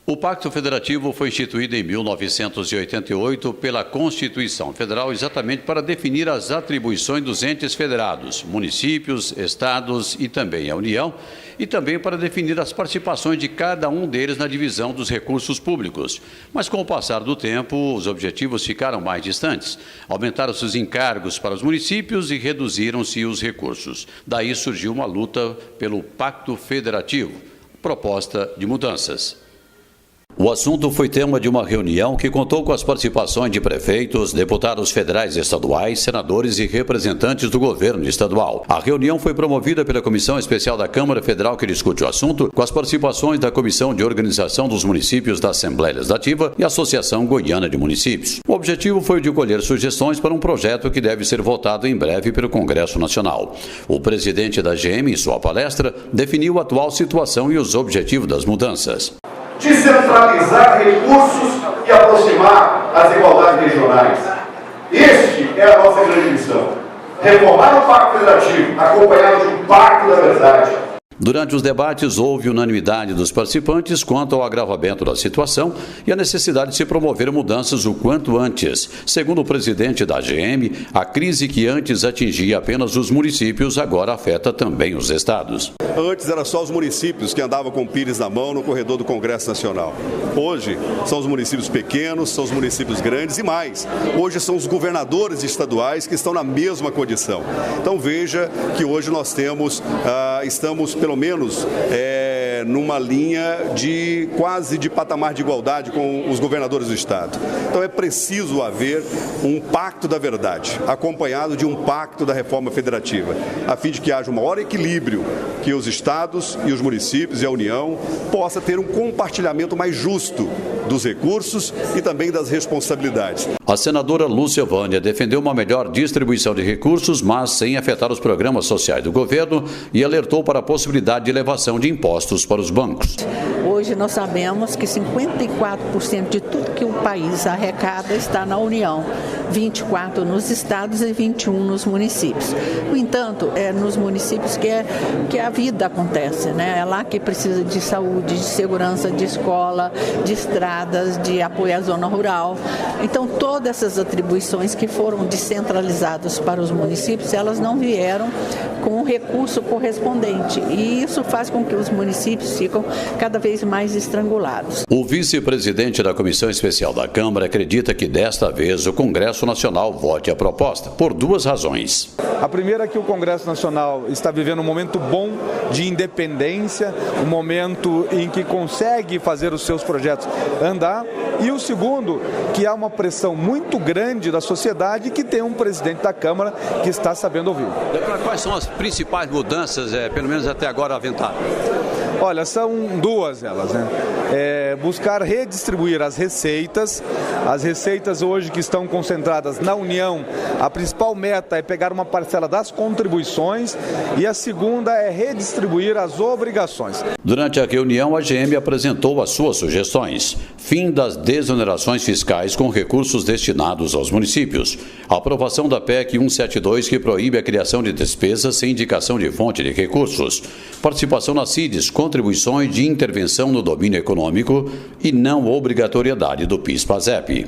O Pacto Federativo foi instituído em 1988 pela Constituição Federal exatamente para definir as atribuições dos entes federados, municípios, estados e também a União, e também para definir as participações de cada um deles na divisão dos recursos públicos. Mas com o passar do tempo, os objetivos ficaram mais distantes. Aumentaram-se os encargos para os municípios e reduziram-se os recursos. Daí surgiu uma luta pelo Pacto Federativo, proposta de mudanças. O assunto foi tema de uma reunião que contou com as participações de prefeitos, deputados federais e estaduais, senadores e representantes do governo estadual. A reunião foi promovida pela Comissão Especial da Câmara Federal que discute o assunto, com as participações da Comissão de Organização dos Municípios da Assembleia Legislativa e Associação Goiana de Municípios. O objetivo foi de colher sugestões para um projeto que deve ser votado em breve pelo Congresso Nacional. O presidente da AGM, em sua palestra, definiu a atual situação e os objetivos das mudanças. Descentralizar recursos e aproximar as desigualdades regionais. Este é a nossa grande missão. Reformar o Pacto Federativo, acompanhado de um Pacto da Verdade. Durante os debates, houve unanimidade dos participantes quanto ao agravamento da situação e a necessidade de se promover mudanças o quanto antes. Segundo o presidente da AGM, a crise que antes atingia apenas os municípios agora afeta também os estados. Antes era só os municípios que andavam com o pires na mão no corredor do Congresso Nacional. Hoje são os municípios pequenos, são os municípios grandes e mais. Hoje são os governadores estaduais que estão na mesma condição. Então veja que hoje nós estamos pelo menos numa linha de quase de patamar de igualdade com os governadores do estado. Então é preciso haver um pacto da verdade, acompanhado de um pacto da reforma federativa, a fim de que haja um maior equilíbrio, que os estados e os municípios e a União possa ter um compartilhamento mais justo dos recursos e também das responsabilidades. A senadora Lúcia Vânia defendeu uma melhor distribuição de recursos, mas sem afetar os programas sociais do governo e alertou para a possibilidade de elevação de impostos para os bancos. Hoje nós sabemos que 54% de tudo que o país arrecada está na União, 24% nos estados e 21% nos municípios. No entanto, é nos municípios que a vida acontece, né? É lá que precisa de saúde, de segurança, de escola, de estradas, de apoio à zona rural. Então, todas essas atribuições que foram descentralizadas para os municípios, elas não vieram com o recurso correspondente. E isso faz com que os municípios ficam cada vez mais estrangulados. O vice-presidente da Comissão Especial da Câmara acredita que desta vez o Congresso Nacional vote a proposta, por duas razões. A primeira é que o Congresso Nacional está vivendo um momento bom de independência, um momento em que consegue fazer os seus projetos andar. E o segundo, que há uma pressão muito grande da sociedade que tem um presidente da Câmara que está sabendo ouvir. Quais são as principais mudanças, pelo menos até agora, aventadas? Olha, são duas elas, né? Buscar redistribuir as receitas hoje que estão concentradas na União, a principal meta é pegar uma parcela das contribuições e a segunda é redistribuir as obrigações. Durante a reunião, a AGM apresentou as suas sugestões. Fim das desonerações fiscais com recursos destinados aos municípios. A aprovação da PEC 172, que proíbe a criação de despesas sem indicação de fonte de recursos. Participação nas CIDs, contribuições de intervenção no domínio econômico e não obrigatoriedade do PIS-PASEP.